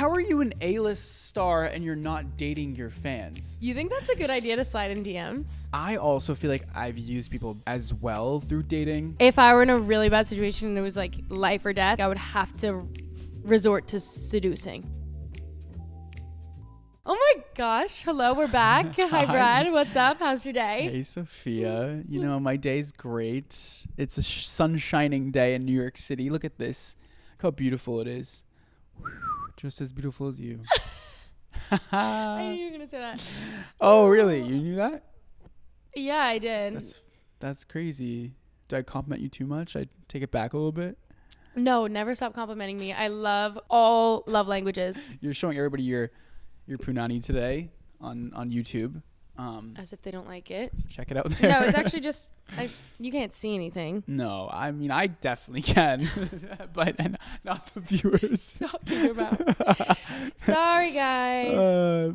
How are you an A-list star and you're not dating your fans? You think that's a good idea to slide in DMs? I also feel like I've used people as well through dating. If I were in a really bad situation and it was like life or death, I would have to resort to seducing. Oh my gosh. Hello, we're back. Hi, Brad. What's up? How's your day? Hey, Sophia. You know, my day's great. It's a sun shining day in New York City. Look at this. Look how beautiful it is. Just as beautiful as you. I knew you were going to say that. Oh, really? You knew that? Yeah, I did. That's crazy. Did I compliment you too much? I take it back a little bit. No, never stop complimenting me. I love all love languages. You're showing everybody your punani today on YouTube. As if they don't like it. So check it out there. No, it's actually just, you can't see anything. No, I mean, I definitely can, but not the viewers. Talking about. Sorry, guys.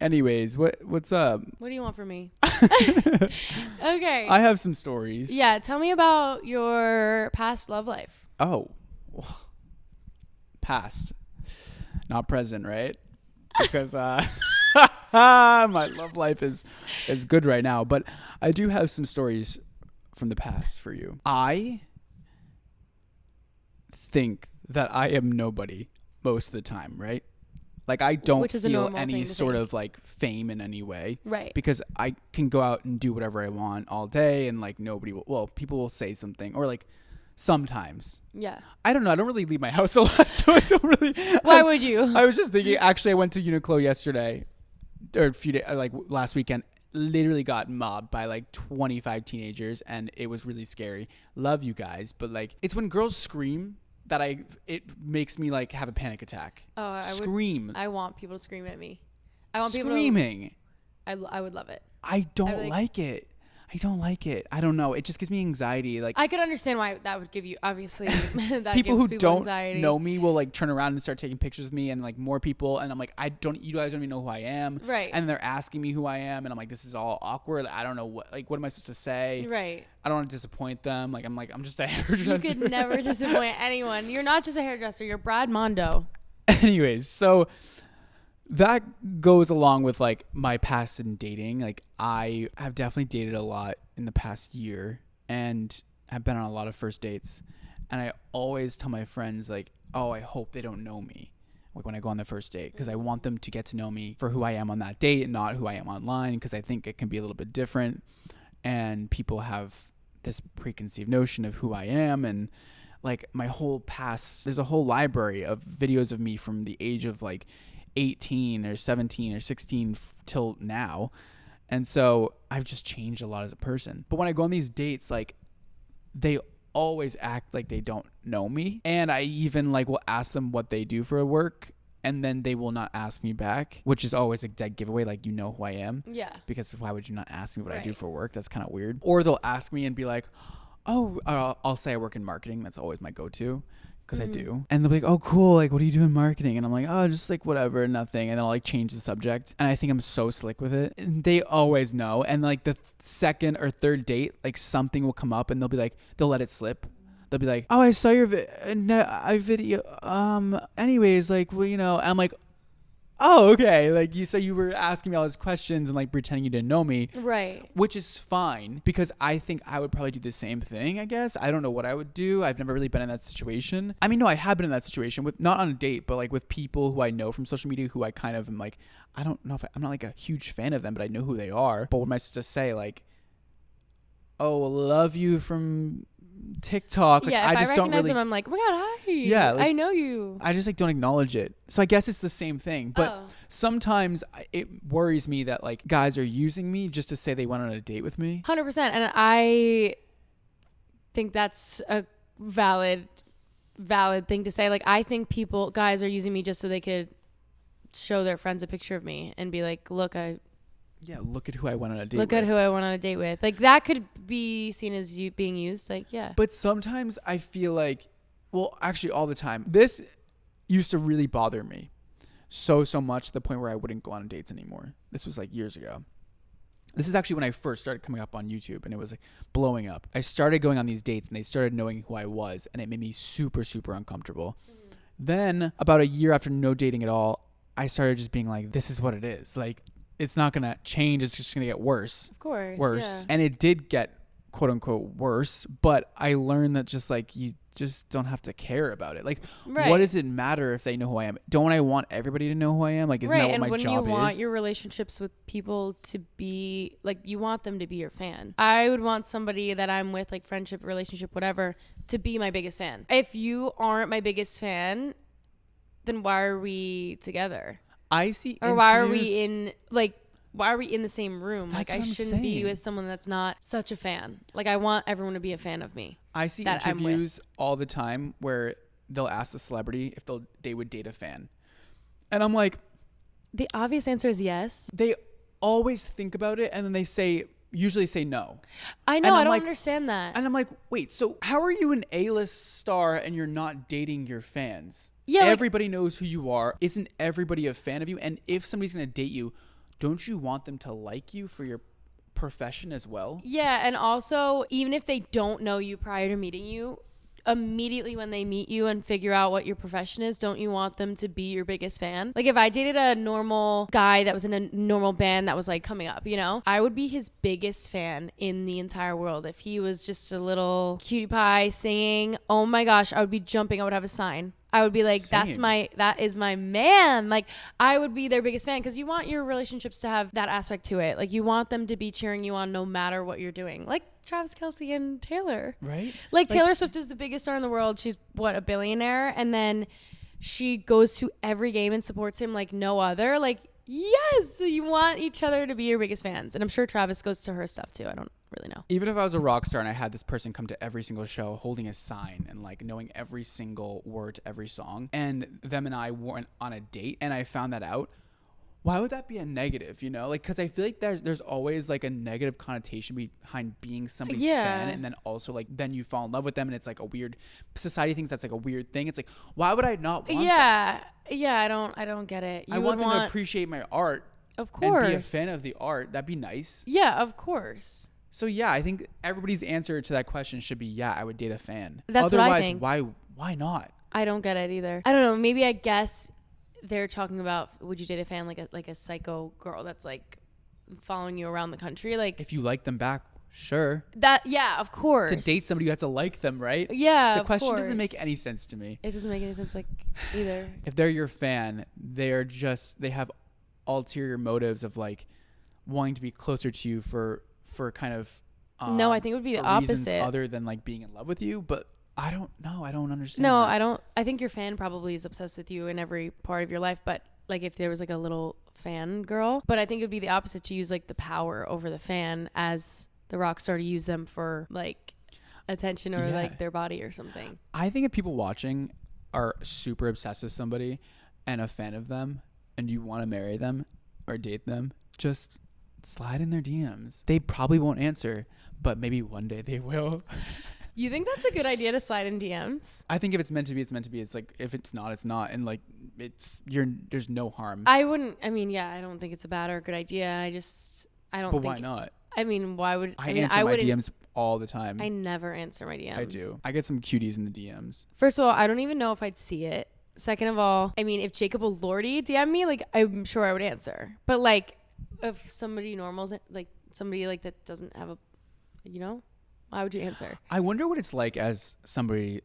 Anyways, what's up? What do you want from me? Okay. I have some stories. Yeah, tell me about your past love life. Oh, past, not present, right? Because my love life is good right now, but I do have some stories from the past for you. I think that I am nobody most of the time, right? Like I don't feel any sort of like fame in any way, right? Because I can go out and do whatever I want all day, and like people will say something, or like sometimes. Yeah. I don't know. I don't really leave my house a lot, so I don't really. Why would you? I was just thinking. Actually, I went to Uniqlo yesterday, or a few days, like last weekend. Literally got mobbed by like 25 teenagers, and it was really scary. Love you guys, but like it's when girls scream that it makes me like have a panic attack. Oh, scream! I want people to scream at me. I want screaming. People to, I would love it. I don't like it. I don't like it. I don't know. It just gives me anxiety. Like I could understand why that would give you, obviously. That people who don't anxiety. know me will like turn around and start taking pictures of me, and like more people, and I'm like, you guys don't even know who I am, right? And they're asking me who I am, and I'm like, this is all awkward. I don't know what am I supposed to say, right? I don't want to disappoint them. I'm just a hairdresser. You could never disappoint anyone. You're not just a hairdresser. You're Brad Mondo. Anyways, so that goes along with like my past in dating. Like I have definitely dated a lot in the past year, and have been on a lot of first dates, and I always tell my friends like, oh, I hope they don't know me like when I go on the first date, because I want them to get to know me for who I am on that date and not who I am online, because I think it can be a little bit different, and people have this preconceived notion of who I am. And like my whole past, there's a whole library of videos of me from the age of like 18 or 17 or 16 till now. And so I've just changed a lot as a person. But when I go on these dates, like they always act like they don't know me. And I even like will ask them what they do for work, and then they will not ask me back, which is always a dead giveaway. Like, you know who I am. Yeah. Because why would you not ask me what I do for work? That's kind of weird. Or they'll ask me and be like, oh, I'll say I work in marketing. That's always my go-to. Because I do. And they'll be like, oh, cool. Like, what do you do in marketing? And I'm like, oh, just like whatever, nothing. And then I'll like change the subject. And I think I'm so slick with it. And they always know. And like the second or third date, like something will come up, and they'll be like, they'll let it slip. They'll be like, oh, I saw your video. Anyways, like, well, you know, and I'm like, oh, okay. Like you were asking me all these questions and like pretending you didn't know me. Right. Which is fine, because I think I would probably do the same thing, I guess. I don't know what I would do. I've never really been in that situation. I mean, no, I have been in that situation with, not on a date, but like with people who I know from social media, who I kind of am like, I don't know if I'm not like a huge fan of them, but I know who they are. But what am I supposed to say? Like, oh, love you from TikTok. Like, yeah, if I just recognize them, I'm like, oh my god, hi. Yeah, like, I know you. I just like don't acknowledge it. So I guess it's the same thing. But sometimes it worries me that like guys are using me just to say they went on a date with me. 100%, and I think that's a valid thing to say. Like, I think guys are using me just so they could show their friends a picture of me and be like, look at who I went on a date with. Look at who I went on a date with. Like, that could be seen as you being used. Like, yeah. But sometimes I feel like, well, actually all the time, this used to really bother me so much to the point where I wouldn't go on dates anymore. This was like years ago. This is actually when I first started coming up on YouTube, and it was like blowing up. I started going on these dates, and they started knowing who I was, and it made me super, super uncomfortable. Then about a year after no dating at all, I started just being like, this is what it is. Like, it's not going to change. It's just going to get worse. Of course. Worse. Yeah. And it did get quote unquote worse. But I learned that just like, you just don't have to care about it. Like, Right. what does it matter if they know who I am? Don't I want everybody to know who I am? Like, isn't Right. that what And my when job you want is? your relationships with people to be like, you want them to be your fan. I would want somebody that I'm with, like friendship, relationship, whatever, to be my biggest fan. If you aren't my biggest fan, then why are we together? I see. Or why are we in the same room? That's Like, I what I'm shouldn't be saying. with someone that's not such a fan. Like, I want everyone to be a fan of me. I see that I'm with. interviews all the time where they'll ask the celebrity if they would date a fan. And I'm like, The obvious answer is yes. they always think about it and then usually say no. I know. And I I'm don't like- understand that. And I'm like, wait, so how are you an A-list star and you're not dating your fans? Yeah, like- Everybody knows who you are. Isn't everybody a fan of you? And if somebody's going to date you, don't you want them to like you for your profession as well? Yeah, and also, even if they don't know you prior to meeting you, immediately when they meet you and figure out what your profession is, don't you want them to be your biggest fan? Like, if I dated a normal guy that was in a normal band that was like coming up, I would be his biggest fan in the entire world. If he was just a little cutie pie singing, oh my gosh, I would be jumping. I would have a sign. I would be like, Same. that is my man. Like, I would be their biggest fan, because you want your relationships to have that aspect to it. Like, you want them to be cheering you on no matter what you're doing. Like Travis Kelce and Taylor. Right? Like, Taylor Swift is the biggest star in the world. She's a billionaire. And then she goes to every game and supports him like no other. Like, yes, so you want each other to be your biggest fans. And I'm sure Travis goes to her stuff too. I don't really know. Even if I was a rock star and I had this person come to every single show holding a sign and like knowing every single word to every song, and them and I went on a date and I found that out, why would that be a negative? Like, because I feel like there's always like a negative connotation behind being somebody's fan, and then also like then you fall in love with them and it's like a weird, society thinks that's like a weird thing. It's like, why would I not want that? Yeah, I don't get it. I want them to appreciate my art, of course, and be a fan of the art. That'd be nice. Yeah, of course. So yeah, I think everybody's answer to that question should be, yeah, I would date a fan. That's what I think. Why not? I don't get it either. I don't know. Maybe I guess they're talking about, would you date a fan like a psycho girl that's like following you around the country? Like, If you like them back, sure. that, yeah, of course. To date somebody, you have to like them, right? Yeah, The of question course. doesn't make any sense to me. It doesn't make any sense, like, either. If they're your fan, they have ulterior motives of like wanting to be closer to you for kind of No, I think it would be the for reasons opposite. other than like being in love with you. But I don't know. I don't understand. No, that. I don't. I think your fan probably is obsessed with you in every part of your life. But like, if there was like a little fan girl, but I think it would be the opposite, to use like the power over the fan as the rock star, to use them for like attention or like their body or something. I think if people watching are super obsessed with somebody and a fan of them, and you want to marry them or date them, just slide in their DMs. They probably won't answer, but maybe one day they will. You think that's a good idea, to slide in DMs? I think if it's meant to be, it's meant to be. It's like, if it's not, it's not. And like, there's no harm. I wouldn't. I mean, yeah, I don't think it's a bad or a good idea. I don't. But think, why not? I mean, why would I mean, answer my wouldn't- DMs all the time. I never answer my DMs. I do. I get some cuties in the DMs. First of all, I don't even know if I'd see it. Second of all, I mean, if Jacob Elordi DM me, like, I'm sure I would answer. But like, if somebody normal's like somebody like that doesn't have a, why would you answer? I wonder what it's like as somebody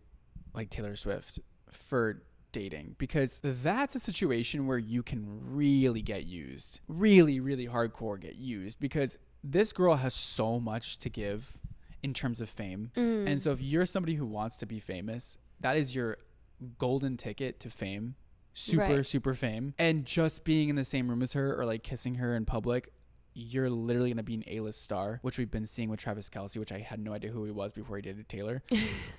like Taylor Swift for dating, because that's a situation where you can really get used, really, really hardcore get used, because this girl has so much to give in terms of fame. And so if you're somebody who wants to be famous, that is your golden ticket to fame, super fame. And just being in the same room as her or like kissing her in public, you're literally going to be an A-list star, which we've been seeing with Travis Kelce, which I had no idea who he was before he dated Taylor.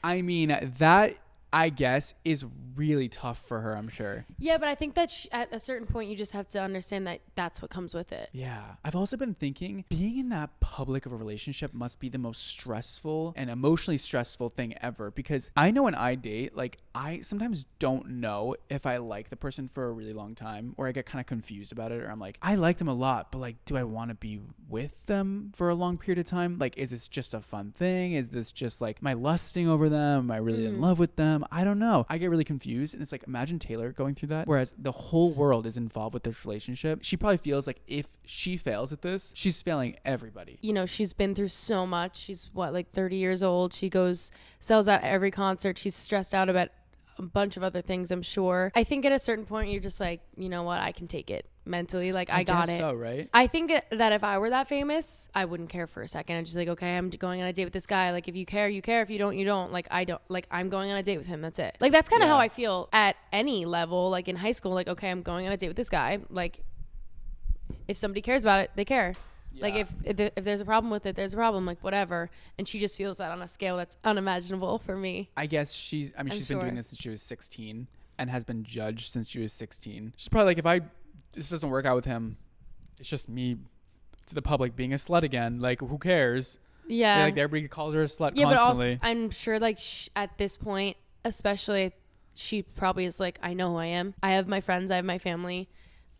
I mean, that, I guess, is really tough for her, I'm sure. Yeah, but I think that at a certain point, you just have to understand that that's what comes with it. Yeah. I've also been thinking, being in that public of a relationship must be the most stressful and emotionally stressful thing ever, because I know when I date, like, I sometimes don't know if I like the person for a really long time, or I get kind of confused about it, or I'm like, I like them a lot, but like, do I want to be with them for a long period of time? Like, is this just a fun thing? Is this just like, am I lusting over them? Am I really in love with them? I don't know. I get really confused. And it's like, imagine Taylor going through that. Whereas the whole world is involved with this relationship. She probably feels like if she fails at this, she's failing everybody. You know, she's been through so much. She's like 30 years old. She sells out every concert. She's stressed out about a bunch of other things, I'm sure. I think at a certain point, you're just like, you know what? I can take it mentally. Like, I got it. So, right? I think that if I were that famous, I wouldn't care for a second. I'd just like, okay, I'm going on a date with this guy. Like, if you care, you care. If you don't, you don't. Like, I don't. Like, I'm going on a date with him. That's it. Like, that's kind of how I feel at any level. Like, in high school, like, okay, I'm going on a date with this guy. Like, if somebody cares about it, they care. Yeah. Like, if there's a problem with it, there's a problem. Like, whatever. And she just feels that on a scale that's unimaginable for me. I guess she's been doing this since she was 16 and has been judged since she was 16. She's probably like, this doesn't work out with him, it's just me to the public being a slut again. Like, who cares? Yeah. Like, everybody calls her a slut constantly. But also, I'm sure, like, at this point, especially, she probably is like, I know who I am. I have my friends. I have my family.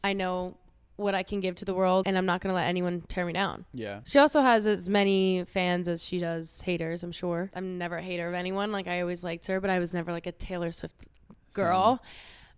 I know what I can give to the world, and I'm not going to let anyone tear me down. Yeah. She also has as many fans as she does haters, I'm sure. I'm never a hater of anyone. Like, I always liked her, but I was never, like, a Taylor Swift girl.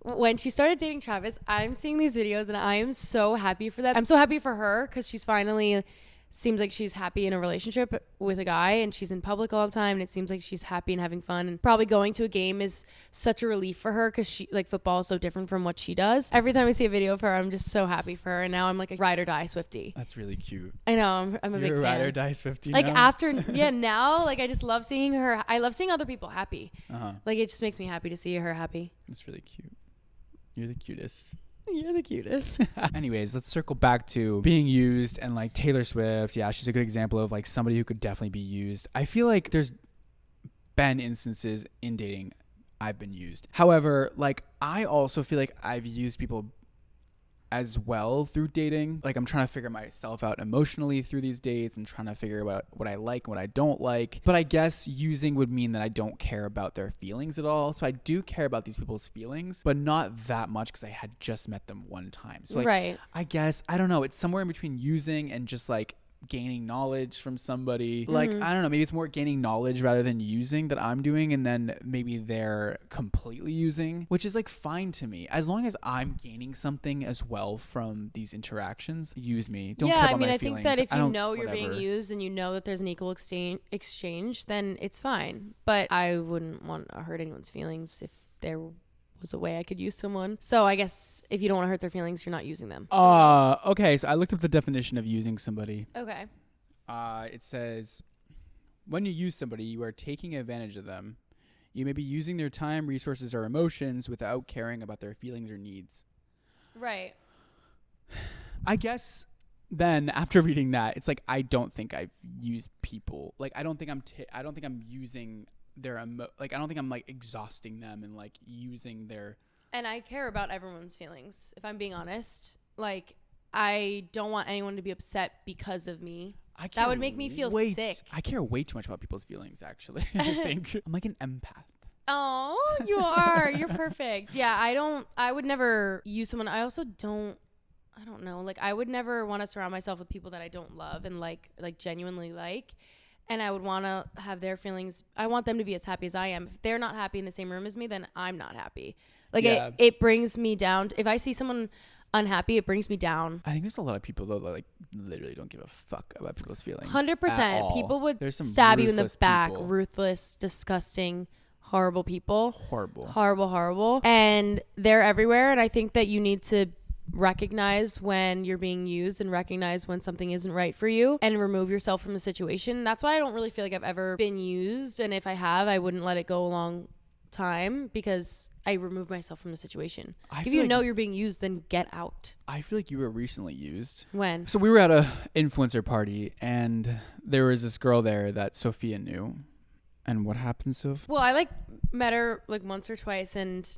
When she started dating Travis, I'm seeing these videos, and I am so happy for that. I'm so happy for her because she's finally seems like she's happy in a relationship with a guy, and she's in public all the time, and it seems like she's happy and having fun, and probably going to a game is such a relief for her because she, like, football is so different from what she does. Every time I see a video of her, I'm just so happy for her, and now I'm like a ride or die Swiftie. That's really cute. I know. I'm a big fan. You're a ride or die Swiftie like now? Now, like, I just love seeing her. I love seeing other people happy. Like, it just makes me happy to see her happy. That's really cute. You're the cutest. You're the cutest. Anyways, let's circle back to being used and, like, Taylor Swift. Yeah, she's a good example of, like, somebody who could definitely be used. I feel like there's been instances in dating I've been used. However, like, I also feel like I've used people as well through dating. Like, I'm trying to figure myself out emotionally through these dates. I'm trying to figure out what I like and what I don't like. But I guess using would mean that I don't care about their feelings at all. So I do care about these people's feelings, but not that much because I had just met them one time. So, like, right. I guess, I don't know. It's somewhere in between using and just, like, gaining knowledge from somebody. Like, I don't know, maybe it's more gaining knowledge rather than using that I'm doing, and then maybe they're completely using, which is, like, fine to me as long as I'm gaining something as well from these interactions. Use me. Don't care about my feelings. I think that if you know you're being used and you know that there's an equal exchange, then it's fine. But I wouldn't want to hurt anyone's feelings if there was a way I could use someone. So I guess if you don't want to hurt their feelings, you're not using them. Okay. So I looked up the definition of using somebody. Okay. It says, when you use somebody, you are taking advantage of them. You may be using their time, resources, or emotions without caring about their feelings or needs. Right. I guess then after reading that, it's like, I don't think I've used people. Like, I don't think I'm using their like, I don't think I'm, like, exhausting them and, like, using their. And I care about everyone's feelings, if I'm being honest. Like, I don't want anyone to be upset because of me. That would make me feel sick. I care way too much about people's feelings, actually. I think I'm like an empath. Oh, you are. You're perfect. Yeah, I would never use someone. I also don't know. Like, I would never want to surround myself with people that I don't love and like genuinely like. And I would want to have their feelings. I want them to be as happy as I am. If they're not happy in the same room as me, then I'm not happy. Like, yeah. It brings me down. If I see someone unhappy, it brings me down. I think there's a lot of people, though, that, like, literally don't give a fuck about people's feelings. 100%. People would stab you in the back. People. Ruthless, disgusting, horrible people. Horrible. And they're everywhere. And I think that you need to recognize when you're being used and recognize when something isn't right for you and remove yourself from the situation. That's why I don't really feel like I've ever been used, and if I have, I wouldn't let it go a long time because I remove myself from the situation. If you know you're being used, then get out. I feel like you were recently used. When? So we were at a influencer party, and there was this girl there that Sophia knew. And what happened, Soph? Well, I met her once or twice, and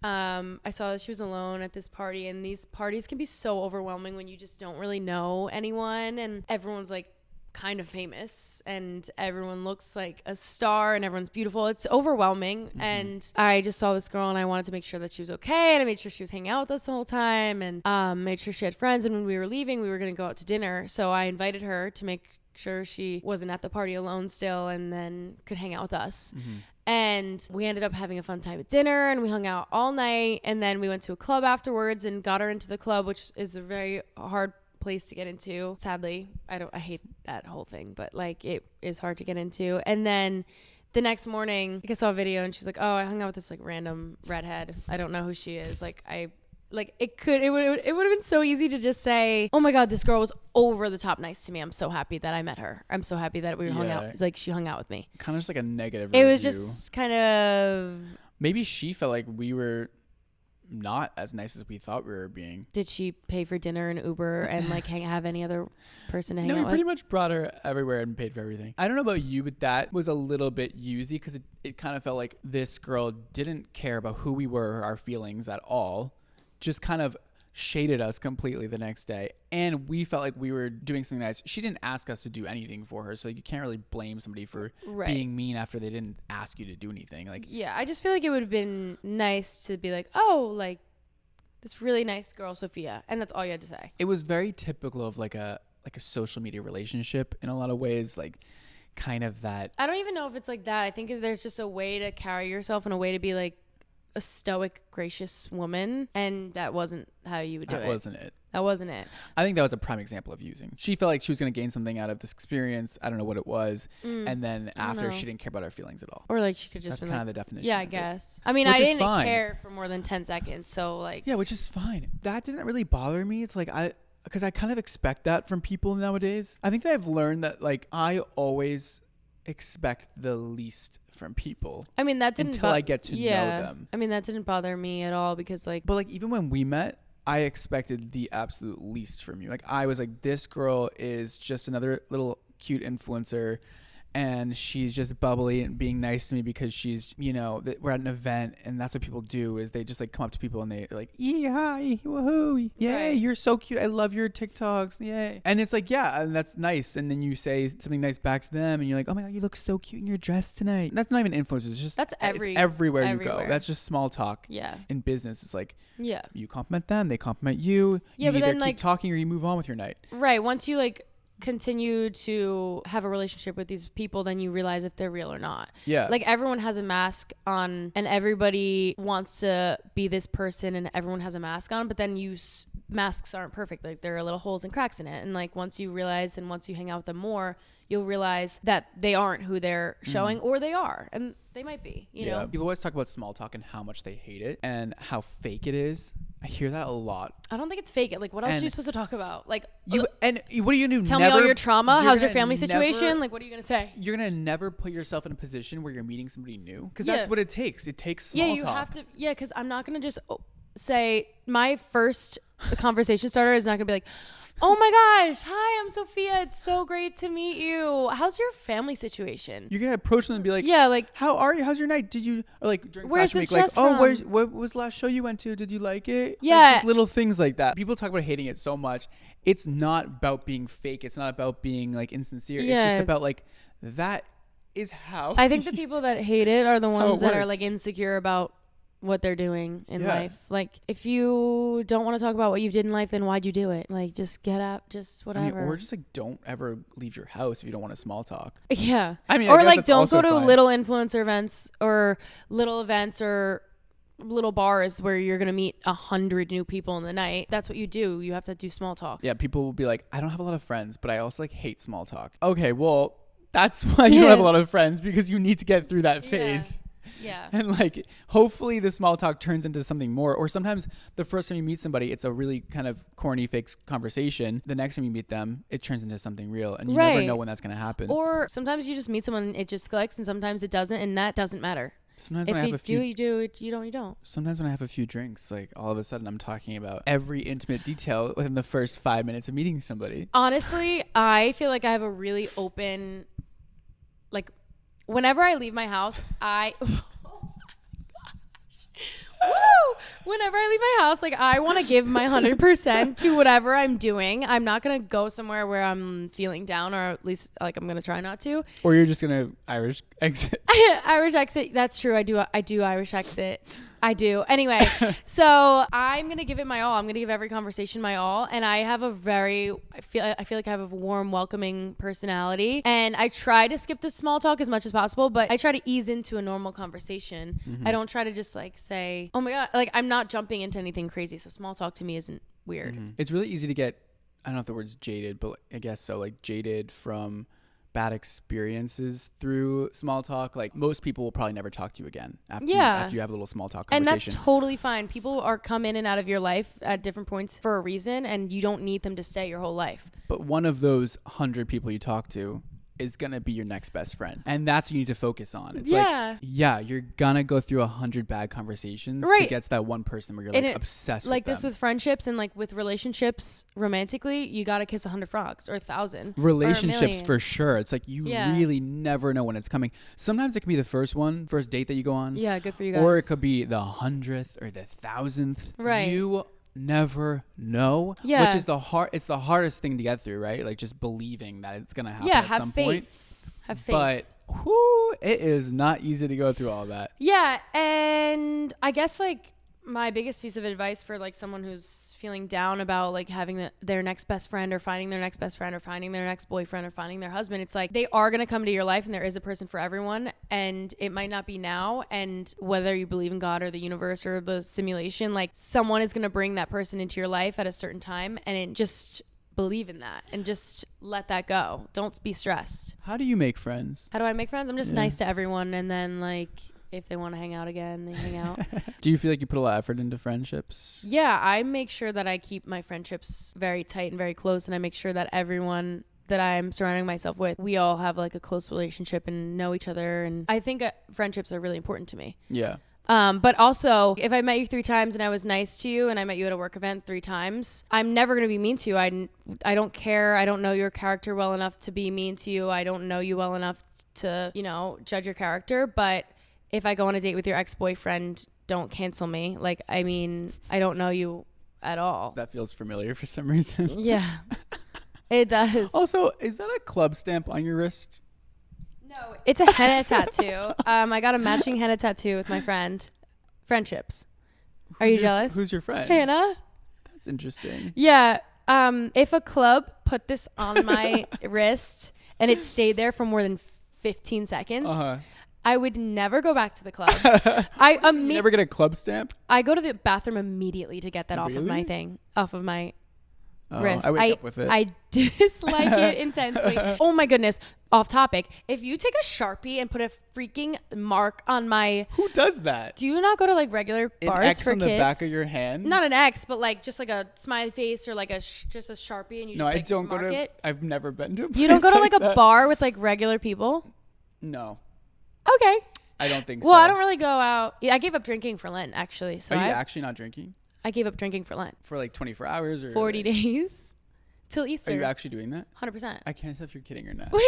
I saw that she was alone at this party, and these parties can be so overwhelming when you just don't really know anyone, and everyone's kind of famous, and everyone looks like a star, and everyone's beautiful. It's overwhelming. And I just saw this girl, and I wanted to make sure that she was okay, and I made sure she was hanging out with us the whole time, and made sure she had friends. And when we were leaving, we were going to go out to dinner, so I invited her to make sure she wasn't at the party alone still, and then could hang out with us. And we ended up having a fun time at dinner, and we hung out all night. And then we went to a club afterwards and got her into the club, which is a very hard place to get into. Sadly, I hate that whole thing, but like it is hard to get into. And then the next morning, I saw a video and she's like, "Oh, I hung out with this like random redhead. I don't know who she is." It would have been so easy to just say, "Oh my God, this girl was over the top nice to me. I'm so happy that I met her. I'm so happy that we hung out." It's like she hung out with me. Kind of just like a negative It review. was just kind of. Maybe she felt like we were not as nice as we thought we were being. Did she pay for dinner and Uber and like have any other person to hang out with? No, we pretty much brought her everywhere and paid for everything. I don't know about you, but that was a little bit usy because it kind of felt like this girl didn't care about who we were or our feelings at all. Just kind of shaded us completely the next day. And we felt like we were doing something nice. She didn't ask us to do anything for her. So you can't really blame somebody for being mean after they didn't ask you to do anything. Like, yeah, I just feel like it would have been nice to be like, "Oh, like this really nice girl, Sophia." And that's all you had to say. it was very typical of like a social media relationship in a lot of ways. Like kind of that. I don't even know if it's like that. I think there's just a way to carry yourself and a way to be like a stoic, gracious woman. And that wasn't how you would do it. That wasn't it. That wasn't it. I think that was a prime example of using. She felt like she was going to gain something out of this experience. I don't know what it was. And then after, she didn't care about our feelings at all. Or like she could just That's kind of the definition. Yeah, I of it. guess. I mean, Which I is didn't fine. care for more than 10 seconds. So like. Yeah, which is fine. That didn't really bother me. It's like because I kind of expect that from people nowadays. I think that I've learned that like I always expect the least from people. I mean, that didn't until I get to know them. I mean, that didn't bother me at all because like. But like even when we met, I expected the absolute least from you. Like I was like, this girl is just another little cute influencer. And she's just bubbly and being nice to me because she's, we're at an event and that's what people do is they just like come up to people and they're like, "Yeah, hi, woohoo, yay, Right. You're so cute. I love your TikToks, yay." And it's like, yeah, and that's nice. And then you say something nice back to them and you're like, "Oh my God, you look so cute in your dress tonight." That's not even influencers. It's just, That's it's everywhere you go. everywhere. That's just small talk. Yeah. In business, it's like, Yeah. you compliment them, they compliment you. Yeah, You but either then, keep like- talking or you move on with your night. Right. Once you like continue to have a relationship with these people, then you realize if they're real or not. Yeah. Like everyone has a mask on and everybody wants to be this person and everyone has a mask on, but then masks aren't perfect. Like there are little holes and cracks in it. And like once you realize and once you hang out with them more, you'll realize that they aren't who they're showing or they are. And they might be, you know? People always talk about small talk and how much they hate it and how fake it is. I hear that a lot. I don't think it's fake. Like what else are you And supposed to talk about? Like What are you gonna do? tell me all your trauma. How's your gonna family situation? never- Like what are you going to say? You're gonna never put yourself in a position where you're meeting somebody new because Yeah. that's what it takes. It takes small You talk. have to. Yeah, because I'm not gonna just say my first conversation starter is not gonna be like, "Oh my gosh, hi, I'm Sophia. It's so great to meet you. How's your family situation?" You're gonna approach them and be like, Yeah, like "How are you? How's your night? Did you or like during Where's fashion this week? Like, dress from?" what was the last show you went to? Did you like it?" Like, Yeah. just little things like that. People talk about hating it so much. It's not about being fake. It's not about being like insincere. It's Yeah. just about like that is how. I think the people that hate it are the How it ones that are works. like insecure about what they're doing in Yeah. life. Like if you don't want to talk about what you did in life, then why'd you do it? Like just get up, just I mean, whatever. or just like don't ever leave your house if you don't want to small talk. Yeah. I mean, I or guess like that's don't also go to fine. little influencer events or little events or little bars where you're gonna meet 100 new people in the night. That's what you do. You have to do small talk. Yeah, people will be like, "I don't have a lot of friends, but I also like hate small talk." Okay, well, that's why you don't have a lot of friends because you need to get through that phase. Yeah. And like, hopefully the small talk turns into something more. Or sometimes the first time you meet somebody, it's a really kind of corny, fake conversation. The next time you meet them, it turns into something real. And you never Right. know when that's going to happen. Or sometimes you just meet someone and it just clicks, and sometimes it doesn't, and that doesn't matter. Sometimes If when I have you a few, do, you do. It, you don't, you don't. sometimes when I have a few drinks, like all of a sudden I'm talking about every intimate detail within the first 5 minutes of meeting somebody. Honestly, I feel like I have a really open, like, whenever I leave my house, oh my gosh. Woo! whenever I leave my house, like I want to give my 100% to whatever I'm doing. I'm not gonna go somewhere where I'm feeling down, or at least like I'm gonna try not to. Or you're just gonna Irish exit. Irish exit. That's true. I do Irish exit. I do. Anyway, so I'm going to give it my all. I'm going to give every conversation my all. And I have I feel like I have a warm, welcoming personality. And I try to skip the small talk as much as possible, but I try to ease into a normal conversation. I don't try to just like say, oh my God, like I'm not jumping into anything crazy. So small talk to me isn't weird. It's really easy to get, I don't know if the word's jaded, but I guess so, like jaded from bad experiences through small talk. Like most people will probably never talk to you again after you have a little small talk conversation. And that's totally fine. People are come in and out of your life at different points for a reason, and you don't need them to stay your whole life. But one of those 100 people you talk to is gonna be your next best friend, and that's what you need to focus on. It's you're gonna go through 100 bad conversations to get to that one person where you're like obsessed with them. Like this with friendships and like with relationships romantically, you gotta kiss 100 frogs or 1,000 relationships for sure. It's like you really never know when it's coming. Sometimes it could be the first date that you go on, good for you guys, or it could be the 100th or the 1000th. Right, you never know, which is it's the hardest thing to get through, right? Like just believing that it's gonna happen at some point. Have faith. But it is not easy to go through all that. Yeah, and I guess like my biggest piece of advice for like someone who's feeling down about like having their next best friend, or finding their next best friend, or finding their next boyfriend, or finding their husband, it's like they are going to come to your life, and there is a person for everyone, and it might not be now, and whether you believe in God or the universe or the simulation, like someone is going to bring that person into your life at a certain time, and just believe in that and just let that go. Don't be stressed. How do you make friends? How do I make friends? I'm just nice to everyone, and then like if they want to hang out again, they hang out. Do you feel like you put a lot of effort into friendships? Yeah, I make sure that I keep my friendships very tight and very close, and I make sure that everyone that I'm surrounding myself with, we all have like a close relationship and know each other, and I think friendships are really important to me. Yeah. But also, if I met you 3 times and I was nice to you, and I met you at a work event 3 times, I'm never going to be mean to you. I don't care. I don't know your character well enough to be mean to you. I don't know you well enough to, judge your character. But if I go on a date with your ex-boyfriend, don't cancel me. Like, I mean, I don't know you at all. That feels familiar for some reason. Yeah, it does. Also, is that a club stamp on your wrist? No, it's a henna tattoo. I got a matching henna tattoo with my friend. Friendships. Are you jealous? Who's your friend? Hannah. That's interesting. Yeah. If a club put this on my wrist and it stayed there for more than 15 seconds, I would never go back to the club. You never get a club stamp? I go to the bathroom immediately to get that off of my thing, off of my wrist. I wake up with it. I dislike it intensely. Oh my goodness. Off topic. If you take a Sharpie and put a freaking mark on my... Who does that? Do you not go to like regular bars X for on kids? The back of your hand? Not an X, but like just like a smiley face, or like just a Sharpie, and you just I don't mark go to... it? I've never been to a place. You don't go to like that. a bar with like regular people? No. Okay. I don't think so. Well, I don't really go out. Yeah, I gave up drinking for Lent, actually. So Are you actually not drinking? I gave up drinking for Lent. For like 24 hours or 40 days. Till Easter. Are you actually doing that? 100%. I can't tell if you're kidding or not. Wait,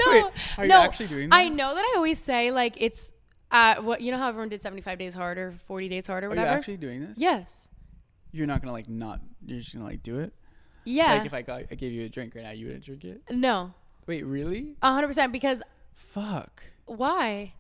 no. Wait, are you actually doing that? I know that I always say like it's you know how everyone did 75 days hard or 40 days hard or whatever? Are you actually doing this? Yes. You're not gonna you're just gonna do it? Yeah. Like if I gave you a drink right now, you wouldn't drink it? No. Wait, really? 100%, because fuck. Why?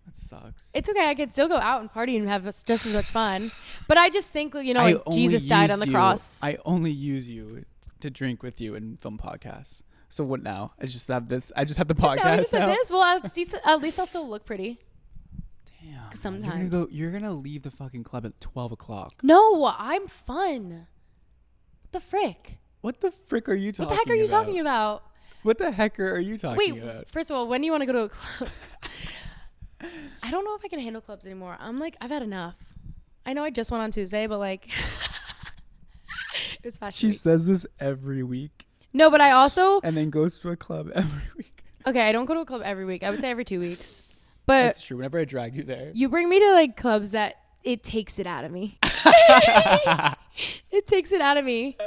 That sucks. It's okay. I could still go out and party and have just as much fun. But I just think, like Jesus died on the cross. I only use you to drink with you and film podcasts. So what now? I just have this. I just have the podcast no, you said now. This. Well, at least I'll still look pretty. Damn. Sometimes you're gonna leave the fucking club at 12 o'clock. No, I'm fun. What the frick? What the frick are you talking about? What the heck are you talking about? What the heck are you talking about? Wait, first of all, when do you want to go to a club? I don't know if I can handle clubs anymore. I've had enough. I know I just went on Tuesday, but like, it was fashion week. She says this every week. No, but I also... And then goes to a club every week. Okay, I don't go to a club every week. I would say every 2 weeks. But that's true. Whenever I drag you there. You bring me to like clubs that it takes it out of me. It takes it out of me.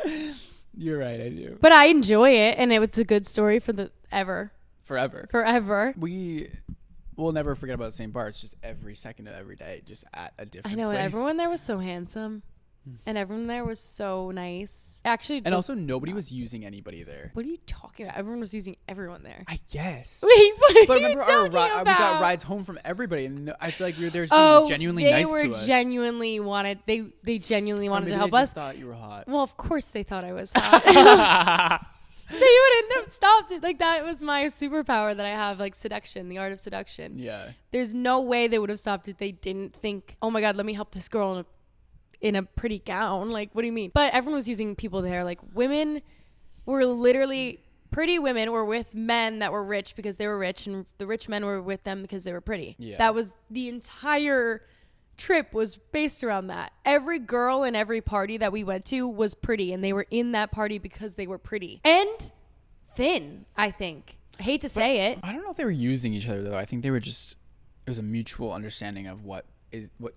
You're right, I do. But I enjoy it, and it's a good story for forever. Forever. we'll never forget about the same bar. It's just every second of every day, just at a different I know, place. and everyone there was so handsome. And everyone there was so nice. Actually, And also, nobody was using anybody there. what are you talking about? Everyone was using everyone there. I guess. Wait, what But are you remember, talking we got about? rides home from everybody, and I feel like we were there being genuinely nice to us. They were genuinely wanted. They genuinely wanted to help they us. just thought you were hot. Well, of course they thought I was hot. They wouldn't have stopped it. Like, that was my superpower that I have, like seduction, the art of seduction. Yeah. There's no way they would have stopped it. They didn't think, oh my God, let me help this girl in a pretty gown. Like, what do you mean? But everyone was using people there. Like, women were literally, pretty women were with men that were rich because they were rich, and the rich men were with them because they were pretty. Yeah. That was the entire trip, was based around that. Every girl in every party that we went to was pretty, and they were in that party because they were pretty and thin. I think, I hate to say it. I don't know if they were using each other though. I think they were just, it was a mutual understanding of what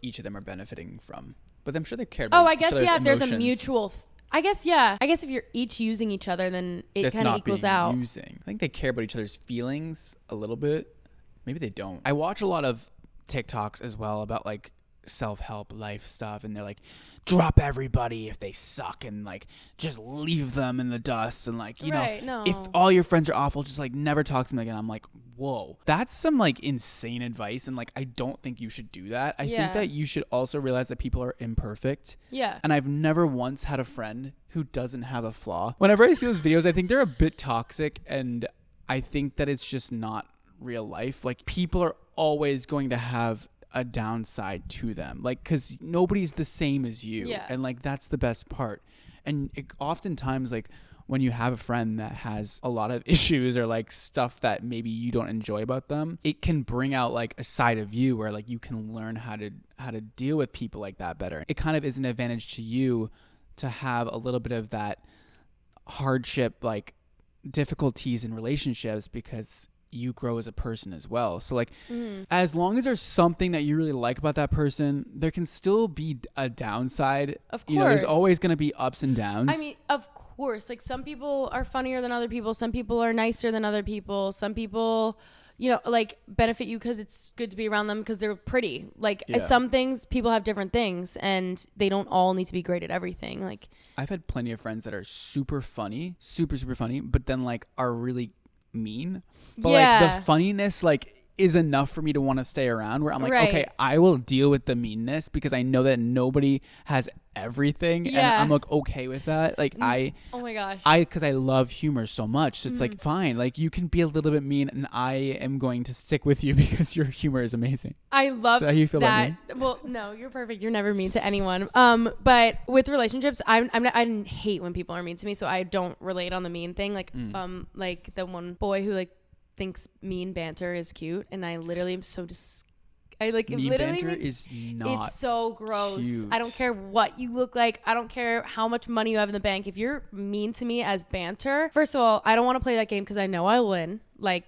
each of them are benefiting from. But I'm sure they cared about I each guess other's if there's a emotions. mutual I guess if you're each using each other, then it That's kind of not equals being out. using. I think they care about each other's feelings a little bit. Maybe they don't. I watch a lot of TikToks as well about like self-help life stuff, and they're like, drop everybody if they suck, and like just leave them in the dust, and like, you know, if all your friends are awful, just like never talk to them again. I'm like, whoa, that's some like insane advice, and like I don't think you should do that. I think that you should also realize that people are imperfect. Yeah. And I've never once had a friend who doesn't have a flaw. Whenever I see those videos, I think they're a bit toxic, and I think that it's just not real life. Like, people are always going to have a downside to them, like, because nobody's the same as you. And like, that's the best part. And oftentimes, like, when you have a friend that has a lot of issues or like stuff that maybe you don't enjoy about them, it can bring out like a side of you where like you can learn how to deal with people like that better. It kind of is an advantage to you to have a little bit of that hardship, like difficulties in relationships, because you grow as a person as well. So like, as long as there's something that you really like about that person, there can still be a downside. Of course. You know, there's always going to be ups and downs. I mean, of course, like, some people are funnier than other people. Some people are nicer than other people. Some people, you know, like, benefit you because it's good to be around them because they're pretty. Like, some things, people have different things, and they don't all need to be great at everything. Like, I've had plenty of friends that are super funny, super funny, but then like are really mean. But like the funniness like is enough for me to want to stay around, where I'm like, okay, I will deal with the meanness because I know that nobody has everything, and I'm like okay with that. Like, oh my gosh, because I love humor so much, so it's like, fine, like, you can be a little bit mean and I am going to stick with you because your humor is amazing. I love so how you feel that. about me? Well, no, you're perfect. You're never mean to anyone. But with relationships, I hate when people are mean to me, so I don't relate on the mean thing. Like, like the one boy who like thinks mean banter is cute, and I literally am so I like it. Mean Literally banter is not. It's so gross. Cute. I don't care what you look like. I don't care how much money you have in the bank. If you're mean to me as banter, first of all, I don't want to play that game because I know I'll win. Like,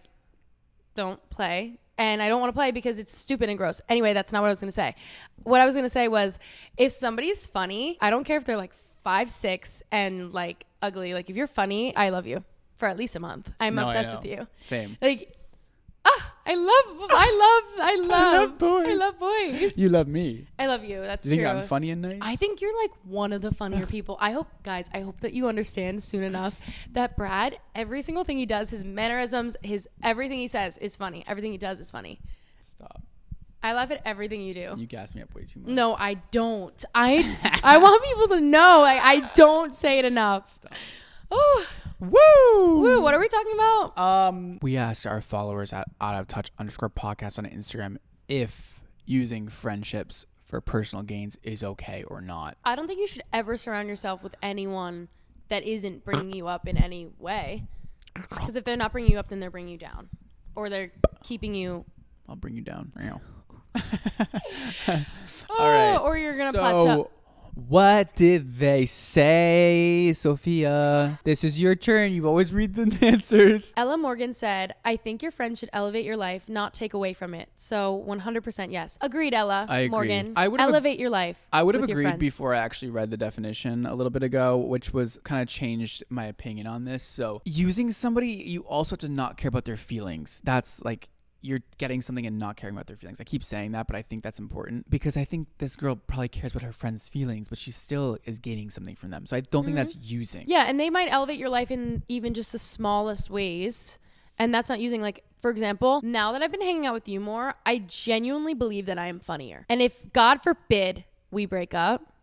don't play. And I don't want to play because it's stupid and gross. Anyway, that's not what I was going to say. What I was going to say was, if somebody's funny, I don't care if they're like 5'6" and like ugly. Like, if you're funny, I love you for at least a month. I'm obsessed with you. Same. Like, I love boys. I love boys. You love me. I love you. That's true. You think true. I'm funny and nice? I think you're like one of the funnier people. I hope that you understand soon enough that Brad, every single thing he does, his mannerisms, everything he says is funny. Everything he does is funny. Stop. I laugh at everything you do. You gas me up way too much. No, I don't. I want people to know. I don't say it enough. Stop. Oh, woo! What are we talking about? We asked our followers at outofTouch_podcast on Instagram if using friendships for personal gains is okay or not. I don't think you should ever surround yourself with anyone that isn't bringing you up in any way. Because if they're not bringing you up, then they're bringing you down, or they're keeping you. I'll bring you down. All right. Or you're gonna plateau. What did they say, Sophia? This is your turn. You always read the answers. Ella Morgan said, I think your friends should elevate your life, not take away from it. So 100% yes. Agreed, Ella. I agree. Morgan. Elevate your life. I would have agreed before I actually read the definition a little bit ago, which was kind of changed my opinion on this. So using somebody, you also have to not care about their feelings. That's like you're getting something and not caring about their feelings. I keep saying that, but I think that's important because I think this girl probably cares about her friends' feelings, but she still is gaining something from them. So I don't think that's using. Yeah, and they might elevate your life in even just the smallest ways, and that's not using. Like, for example, now that I've been hanging out with you more, I genuinely believe that I am funnier. And if, God forbid, we break up,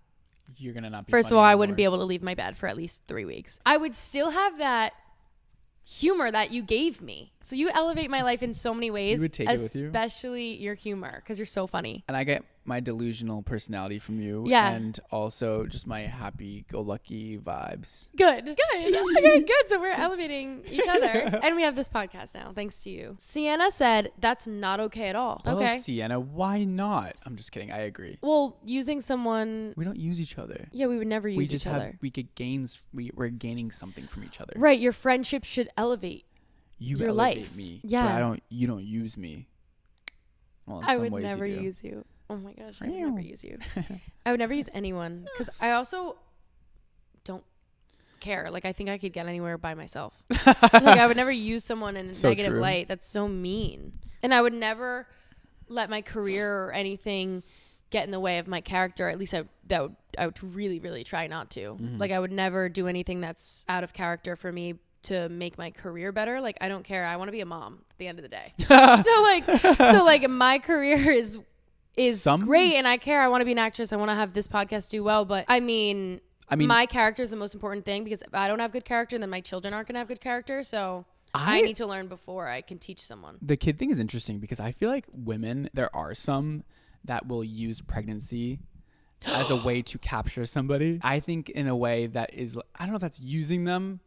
you're gonna not be first of funny all, I anymore. wouldn't be able to leave my bed for at least 3 weeks. I would still have that humor that you gave me. So you elevate my life in so many ways. You would take it with you? Especially your humor, because you're so funny. And I get my delusional personality from you. Yeah. And also just my happy-go-lucky vibes. Good. Okay, good. So we're elevating each other. And we have this podcast now, thanks to you. Sienna said, that's not okay at all. Well, okay. Sienna, why not? I'm just kidding. I agree. Well, using someone... We don't use each other. Yeah, we would never use each other. We're gaining something from each other. Right. Your friendship should elevate your elevate life. Me. Yeah. But you don't use me. Well, in I some would ways never you do. use you. Oh my gosh, I would never use you. I would never use anyone because I also don't care. Like, I think I could get anywhere by myself. Like, I would never use someone in a negative light. That's so mean. And I would never let my career or anything get in the way of my character. At least I would really, really try not to. Mm-hmm. Like, I would never do anything that's out of character for me to make my career better. Like, I don't care. I want to be a mom at the end of the day. so like my career is great, and I care. I want to be an actress. I want to have this podcast do well. But I mean, my character is the most important thing, because if I don't have good character, then my children aren't gonna have good character. So I need to learn before I can teach someone. The kid thing is interesting because I feel like women, there are some that will use pregnancy as a way to capture somebody. I think in a way that is, I don't know if that's using them.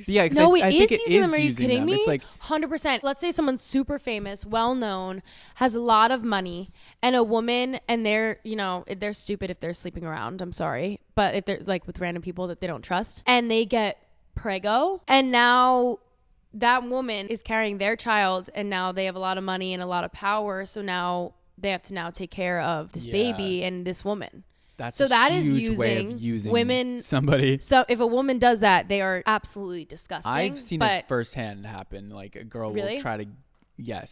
Yeah, no, I think it using is them. Are you using kidding them. me? It's like 100%. Let's say someone's super famous, well known, has a lot of money, and a woman, and they're stupid if they're sleeping around. I'm sorry, but if they're like with random people that they don't trust, and they get preggo, and now that woman is carrying their child, and now they have a lot of money and a lot of power, so now they have to take care of this baby and this woman. That is using women somebody. So if a woman does that, they are absolutely disgusting. I've seen it firsthand happen. Like, a girl Really? will try to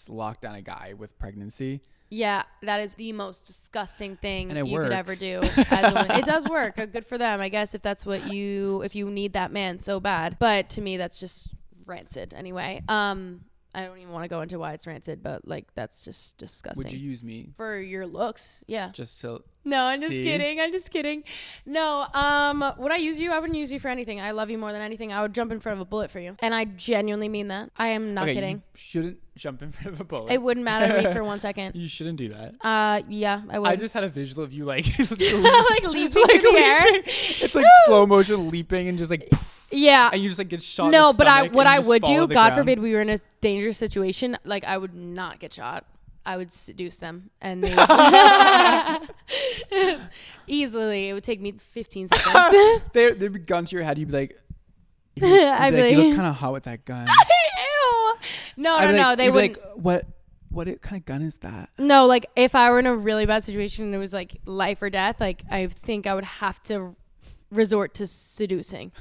lock down a guy with pregnancy. Yeah, that is the most disgusting thing you works. could ever do as a woman. It does work. Good for them, I guess, if that's what if you need that man so bad. But to me, that's just rancid anyway. I don't even want to go into why it's rancid, but like, that's just disgusting. Would you use me for your looks? Yeah. Just to No, I'm just kidding. No, would I use you? I wouldn't use you for anything. I love you more than anything. I would jump in front of a bullet for you. And I genuinely mean that. I am not kidding. You shouldn't jump in front of a bullet. It wouldn't matter to me for 1 second. You shouldn't do that. Yeah, I would. I just had a visual of you like like leaping through the air. It's like slow motion leaping and just like yeah. And you just like get shot. No, in the but what I would do, God ground. forbid we were in a dangerous situation, like, I would not get shot. I would seduce them, and they would easily. It would take me 15 seconds. There'd be gun to your head. You'd be like, I'd be like, you look kind of hot with that gun. Ew. No. They wouldn't. Like, what kind of gun is that? No, like, if I were in a really bad situation and it was like life or death, like, I think I would have to resort to seducing.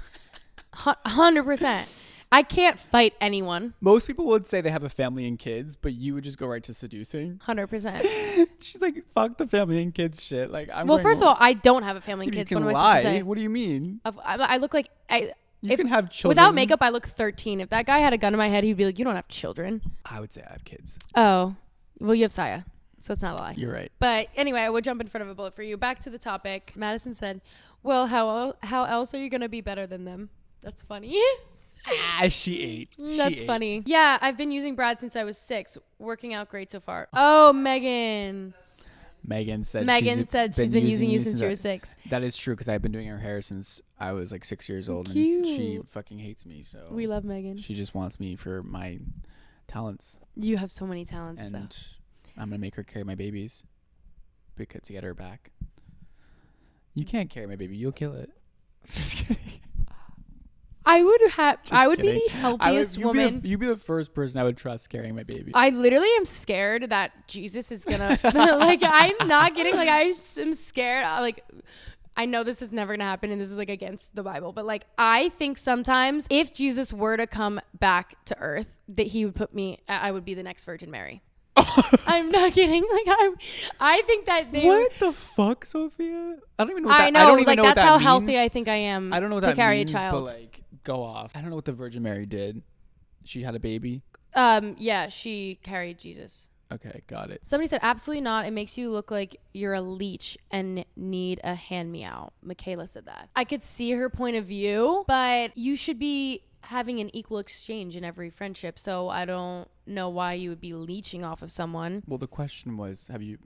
100%. I can't fight anyone. Most people would say they have a family and kids, but you would just go right to seducing. 100%. She's like, fuck the family and kids shit. Like, well, first of all, I don't have a family and you kids. can What am I lie. supposed to say? What do you mean? I look like You can have children. Without makeup, I look 13. If that guy had a gun in my head, he'd be like, you don't have children. I would say I have kids. Oh. Well, you have Saya, so it's not a lie. You're right. But anyway, I would jump in front of a bullet for you. Back to the topic. Madison said, well, how else are you going to be better than them? That's funny. She ate. That's funny. Yeah, I've been using Brad since I was 6. Working out great so far. Oh, Megan said she's been using you since you were 6. That is true, because I've been doing her hair since I was like 6 years old. Cute. And she fucking hates me. So we love Megan. She just wants me for my talents. You have so many talents, and though. I'm gonna make her carry my babies because to get her back. You can't carry my baby. You'll kill it. Just kidding. I would kidding. be the healthiest woman. You'd be the first person I would trust carrying my baby. I literally am scared that Jesus is gonna like, I'm not kidding. Like, I am scared. Like, I know this is never going to happen and this is like against the Bible, but like I think sometimes if Jesus were to come back to earth, that he would I would be the next Virgin Mary. I'm not kidding. Like I think that What the fuck, Sophia? I don't even know what that I know, I don't even like know that's what that how means. healthy I think I am. I don't know what to that carry means, a child. but like go off. I don't know what the Virgin Mary did. She had a baby. Yeah, she carried Jesus. Okay, got it. Somebody said, absolutely not. It makes you look like you're a leech and need a hand-me-out. Michaela said that. I could see her point of view, but you should be having an equal exchange in every friendship. So I don't know why you would be leeching off of someone. Well, the question was, have you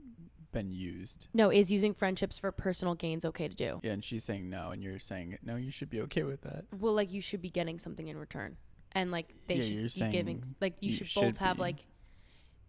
been used? No, is using friendships for personal gains okay to do? Yeah, and she's saying no, and you're saying, no, you should be okay with that. Well, like you should be getting something in return. And like they should be giving, like you should both have like,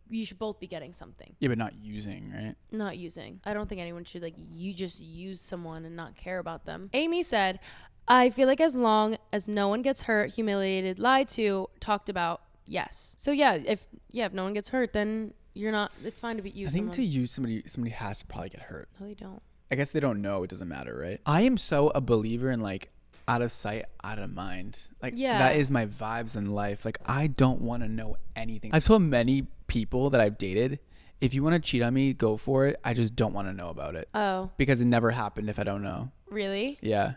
you should both be getting something. Yeah, but not using, right? Not using. I don't think anyone should like you just use someone and not care about them. Amy said, I feel like as long as no one gets hurt, humiliated, lied to, talked about, yes. So yeah, if no one gets hurt, then you're not, it's fine to be used. I think to use somebody has to probably get hurt. No, they don't. I guess they don't know. It doesn't matter, right? I am so a believer in like out of sight, out of mind. Like that is my vibes in life. Like I don't want to know anything. I've told many people that I've dated, if you want to cheat on me, go for it. I just don't want to know about it. Oh. Because it never happened if I don't know. Really? Yeah.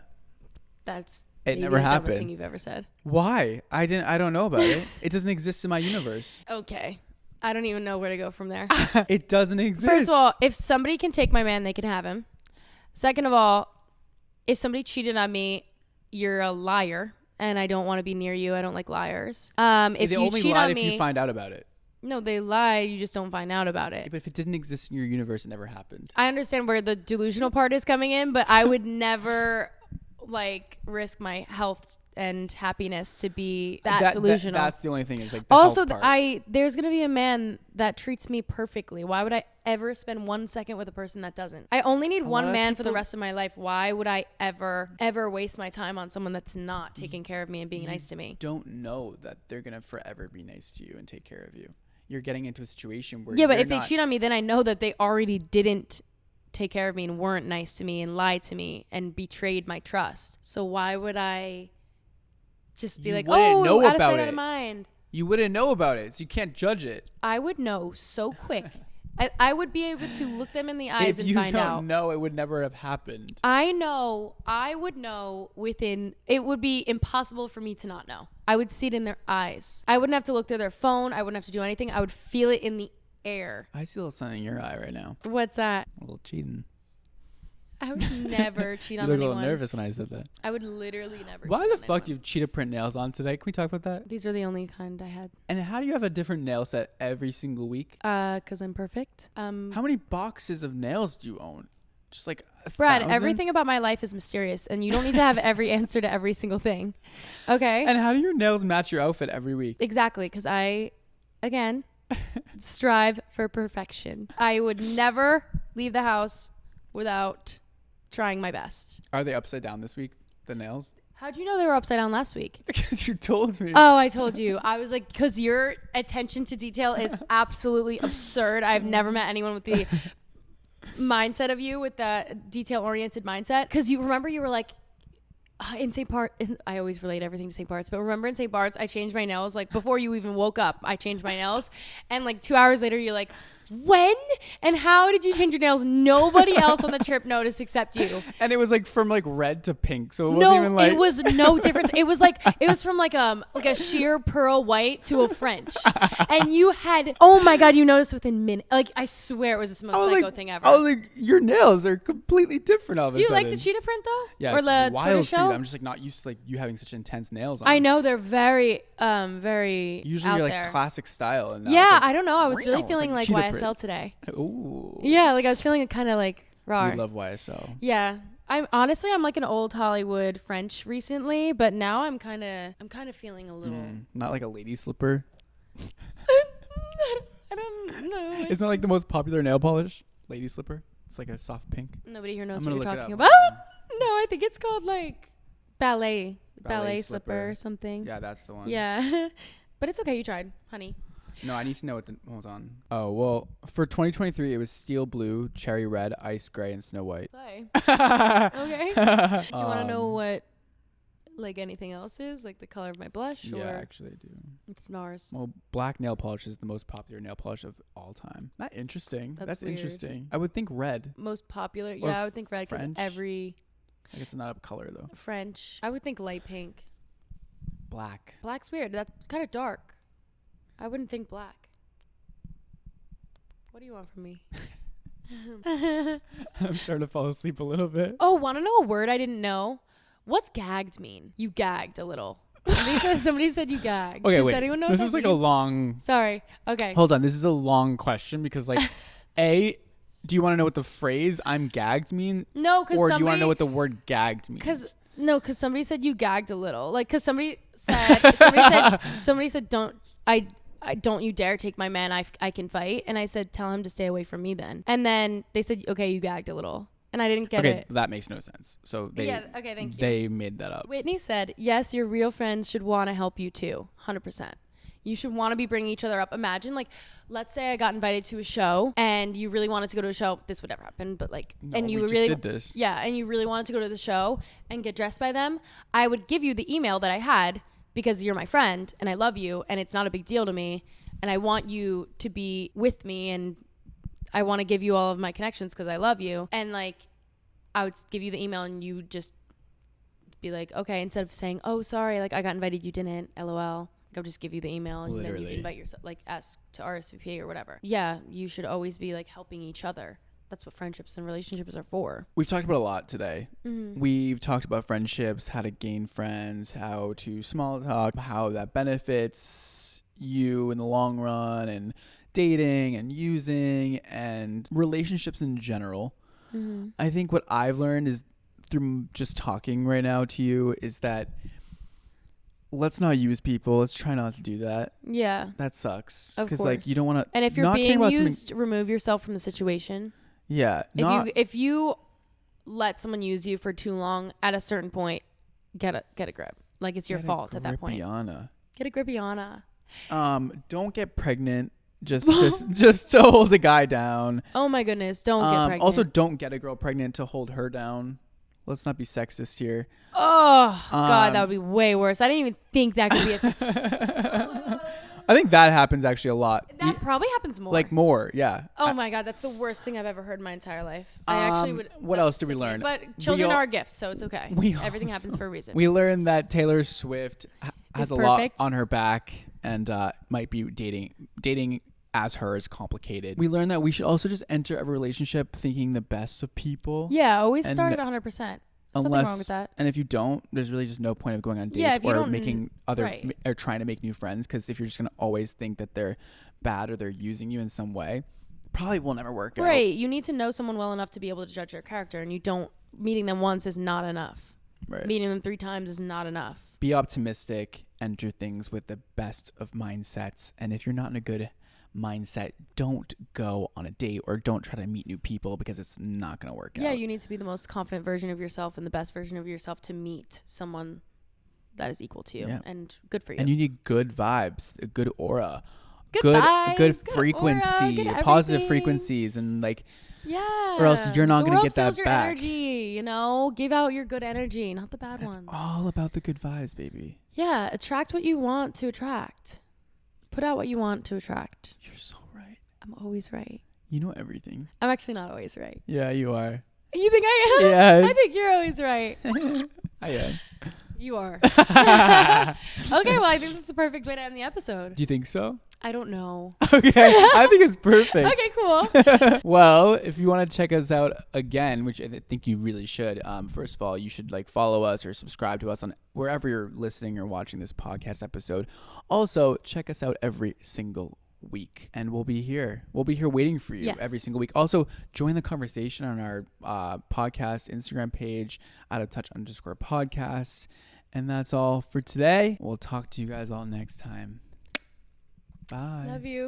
That's it never happened. Dumbest thing you've ever said. Why? I don't know about it. It doesn't exist in my universe. Okay. I don't even know where to go from there. It doesn't exist. First of all, if somebody can take my man, they can have him. Second of all, if somebody cheated on me, you're a liar, and I don't want to be near you. I don't like liars. If they you only cheat lied on if me, you find out about it. No, they lie. You just don't find out about it. Yeah, but if it didn't exist in your universe, it never happened. I understand where the delusional part is coming in, but I would never like risk my health and happiness to be that delusional. That's the only thing is like the also health part. There's gonna be a man that treats me perfectly. Why would I ever spend 1 second with a person that doesn't? I only need one man for the rest of my life. Why would I ever waste my time on someone that's not taking care of me and being nice to me? Don't know that they're gonna forever be nice to you and take care of you. You're getting into a situation where but if they cheat on me, then I know that they already didn't take care of me and weren't nice to me and lied to me and betrayed my trust. So why would I just be like, oh, out of sight, out of mind? You wouldn't know about it, so you can't judge it. I would know so quick. I would be able to look them in the eyes and find out. If you don't know, it would never have happened. I would know it would be impossible for me to not know. I would see it in their eyes. I wouldn't have to look through their phone. I wouldn't have to do anything. I would feel it in the air. I see a little something in your eye right now. What's that? A little cheating. I would never cheat on anyone. You look a little nervous when I said that. I would literally never. Why the fuck do you have cheetah print nails on today? Can we talk about that? These are the only kind I had. And how do you have a different nail set every single week? 'Cause I'm perfect. How many boxes of nails do you own? Just like Brad, 1,000? everything about my life is mysterious, and you don't need to have every answer to every single thing. Okay? And how do your nails match your outfit every week? Exactly, because I, again, strive for perfection. I would never leave the house without trying my best. Are they upside down this week, the nails? How'd you know they were upside down last week? Because you told me. Oh, I told you. I was like, because your attention to detail is absolutely absurd. I've never met anyone with the mindset of you, with the detail-oriented mindset. Because you remember you were like, in St. Bart's, I always relate everything to St. Bart's, but remember in St. Bart's, I changed my nails. Like before you even woke up, I changed my nails. And like 2 hours later, you're like, when and how did you change your nails? Nobody else on the trip noticed except you. And it was like from like red to pink, so it wasn't even like. It was no difference. It was from like a sheer pearl white to a French, and you had, oh my god, you noticed within minutes. Like I swear it was the most psycho thing ever. I was like, your nails are completely different all of a sudden. Do you like the cheetah print though? Yeah, or it's the wild. tortoiseshell? I'm just like not used to like you having such intense nails on. I know they're very very usually out you're like there. classic style. And yeah, like, I don't know. I was really it's feeling like cheetah YSL print. today. Ooh. Yeah, like I was feeling kind of like raw. We love YSL. Yeah. I'm like an old Hollywood French recently, but now I'm kind of feeling a little Not like a lady slipper. I don't know. Isn't that like the most popular nail polish? Lady slipper. It's like a soft pink. Nobody here knows I'm what you're gonna talking look it about. up. No, I think it's called like ballet Ballet slipper or something. Yeah, that's the one. Yeah. But it's okay, you tried, honey. No, I need to know what the. Hold on. Oh, well, for 2023, it was steel blue, cherry red, ice gray, and snow white. Say. Okay. Do you want to know what, like, anything else is? Like the color of my blush? Or Yeah, actually, I do. It's NARS. Well, black nail polish is the most popular nail polish of all time. Not interesting. That's weird. Interesting. I would think red. Most popular? Or Yeah, I would think red because French. every I guess it's not a color, though. French. I would think light pink. Black. Black's weird. That's kind of dark. I wouldn't think black. What do you want from me? I'm starting to fall asleep a little bit. Oh, want to know a word I didn't know? What's gagged mean? You gagged a little. Somebody said you gagged. Okay, Does wait. anyone know This what is that like a means? long. Sorry. Okay. Hold on. This is a long question because, like, do you want to know what the phrase "I'm gagged" mean? No, because or do you want to know what the word "gagged" means? Because somebody said you gagged a little. Like, because somebody said don't you dare take my man. I can fight. And I said, tell him to stay away from me then. And then they said, okay, you gagged a little. And I didn't get it. That makes no sense. So Okay, thank you. They made that up. Whitney said, yes, your real friends should want to help you too. 100%. You should want to be bringing each other up. Imagine, like, let's say I got invited to a show and you really wanted to go to a show. This would never happen, but like, No, and you we really just did this. Yeah, and you really wanted to go to the show and get dressed by them. I would give you the email that I had because you're my friend and I love you and it's not a big deal to me. And I want you to be with me and I want to give you all of my connections because I love you. And like, I would give you the email and you just be like, okay, instead of saying, oh, sorry, like I got invited, you didn't, LOL. I'll just give you the email and then you invite yourself, like ask to RSVP or whatever. Yeah, you should always be like helping each other. That's what friendships and relationships are for. We've talked about a lot today. Mm-hmm. We've talked about friendships, how to gain friends, how to small talk, how that benefits you in the long run, and dating and using and relationships in general. Mm-hmm. I think what I've learned is through just talking right now to you is that let's not use people. Let's try not to do that. Yeah. That sucks. Of course. Like, you don't want to. And if you're being used, remove yourself from the situation. Yeah. If you let someone use you for too long, at a certain point, get a grip. Like, it's your fault at that point. Get a grippiana. Don't get pregnant. Just to hold a guy down. Oh my goodness! Don't get pregnant. Also, don't get a girl pregnant to hold her down. Let's not be sexist here. Oh God, that would be way worse. I didn't even think that could be a thing. I think that happens actually a lot. That probably happens more. Like more, yeah. Oh my God, that's the worst thing I've ever heard in my entire life. I actually would. What else did we learn? But children are gifts, so it's okay. Everything happens for a reason. We learned that Taylor Swift has a lot on her back and might be dating as her is complicated. We learned that we should also just enter every relationship thinking the best of people. Yeah, always start at 100%. Nothing wrong with that. And if you don't, there's really just no point of going on dates or making or trying to make new friends, because if you're just going to always think that they're bad or they're using you in some way, probably will never work out. Right. You need to know someone well enough to be able to judge their character, and meeting them once is not enough. Right. Meeting them 3 times is not enough. Be optimistic, enter things with the best of mindsets, and if you're not in a good mindset, don't go on a date or don't try to meet new people, because it's not going to work out. Yeah, you need to be the most confident version of yourself and the best version of yourself to meet someone that is equal to you and good for you. And you need good vibes, a good aura, good vibes, good frequency, aura, good positive frequencies, and like, yeah, or else you're not going to get that your back. Energy, give out your good energy, not the bad ones. It's all about the good vibes, baby. Yeah, attract what you want to attract. Put out what you want to attract. You're so right. I'm always right. You know everything. I'm actually not always right. Yeah, you are. You think I am? Yes. I think you're always right. I am. You are. Okay, well, I think this is the perfect way to end the episode. Do you think so? I don't know. Okay, I think it's perfect. Okay, cool. Well, if you want to check us out again, which I think you really should, first of all, you should follow us or subscribe to us on wherever you're listening or watching this podcast episode. Also, check us out every single week, and we'll be here waiting for you every single week. Also, join the conversation on our podcast Instagram page, @touch_podcast. And that's all for today. We'll talk to you guys all next time. Bye. Love you.